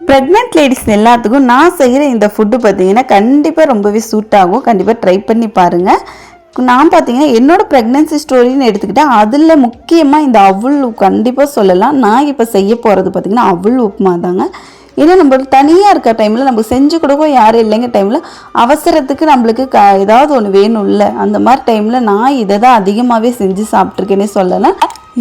Pregnant ladies எல்லாத்துக்கும் நான் செய்கிற இந்த ஃபுட்டு பார்த்தீங்கன்னா கண்டிப்பாக ரொம்பவே சூட் ஆகும். கண்டிப்பாக ட்ரை பண்ணி பாருங்கள். நான் பார்த்தீங்கன்னா என்னோடய ப்ரெக்னென்சி ஸ்டோரின்னு எடுத்துக்கிட்டேன். அதில் முக்கியமாக இந்த அவுள் கண்டிப்பாக சொல்லலாம். நான் இப்போ செய்ய போகிறது பார்த்திங்கன்னா அவுள் உப்புமா தாங்க. ஏன்னா நம்மளுக்கு தனியாக இருக்க டைமில் நம்ம செஞ்சு கொடுக்க யாரும் இல்லைங்க டைமில் அவசரத்துக்கு நம்மளுக்கு ஏதாவது ஒன்று வேணும்ல, அந்த மாதிரி டைமில் நான் இதை தான் அதிகமாகவே செஞ்சு சாப்பிட்ருக்கேன்னே சொல்லலாம்.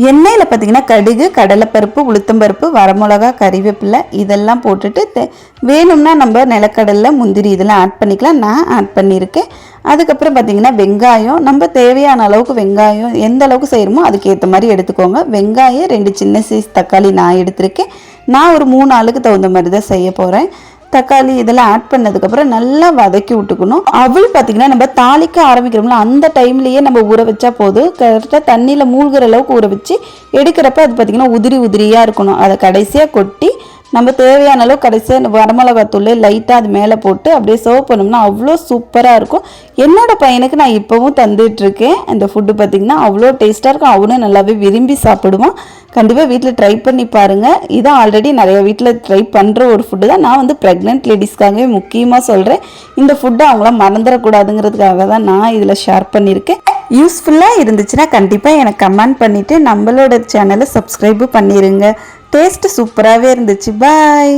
எண்ணெயில் பார்த்திங்கன்னா கடுகு, கடலைப்பருப்பு, உளுத்தம்பருப்பு, வரமிளகா, கறிவேப்பிலை இதெல்லாம் போட்டுட்டு வேணும்னா நம்ம நிலக்கடலை, முந்திரி இதெல்லாம் ஆட் பண்ணிக்கலாம். நான் ஆட் பண்ணியிருக்கேன். அதுக்கப்புறம் பார்த்திங்கன்னா வெங்காயம், நம்ம தேவையான அளவுக்கு வெங்காயம் எந்த அளவுக்கு செய்கிறோமோ அதுக்கேற்ற மாதிரி எடுத்துக்கோங்க. வெங்காயம் 2 சின்ன சைஸ் தக்காளி நான் எடுத்திருக்கேன். நான் ஒரு 3 ஆளுக்கு தகுந்த மாதிரி தான் செய்ய போகிறேன். தக்காளி இதெல்லாம் ஆட் பண்ணதுக்கப்புறம் நல்லா வதக்கி விட்டுக்கணும். அவள் பார்த்திங்கன்னா நம்ம தாளிக்க ஆரம்பிக்கிறோம்ல அந்த டைம்லேயே நம்ம ஊற வச்சா போதும். கரெக்டாக தண்ணியில் மூழ்கிற அளவுக்கு ஊற வச்சு எடுக்கிறப்ப அது பார்த்திங்கன்னா உதிரி உதிரியாக இருக்கணும். அதை கடைசியாக கொட்டி நம்ம தேவையான அளவு கடைசியாக வரமிளகாத்தூள் லைட்டாக அது மேலே போட்டு அப்படியே சர்வ் பண்ணோம்னா அவ்வளோ சூப்பராக இருக்கும். என்னோடய பையனுக்கு நான் இப்போவும் தந்துட்டுருக்கேன். அந்த ஃபுட்டு பார்த்திங்கன்னா அவ்வளோ டேஸ்ட்டாக இருக்கும். அவனும் நல்லாவே விரும்பி சாப்பிடுவான். கண்டிப்பாக வீட்டில் ட்ரை பண்ணி பாருங்கள். இதான் ஆல்ரெடி நிறைய வீட்டில் ட்ரை பண்ணுற ஒரு ஃபுட்டு தான். நான் ப்ரெக்னென்ட் லேடிஸ்க்காகவே முக்கியமாக சொல்கிறேன். இந்த ஃபுட்டை அவங்களாம் மறந்துடக்கூடாதுங்கிறதுக்காக தான் நான் இதில் ஷேர் பண்ணியிருக்கேன். யூஸ்ஃபுல்லாக இருந்துச்சுன்னா கண்டிப்பாக எனக்கு கமெண்ட் பண்ணிவிட்டு நம்மளோட சேனலை சப்ஸ்கிரைபு பண்ணிடுங்க. டேஸ்ட்டு சூப்பராகவே இருந்துச்சு. பாய்.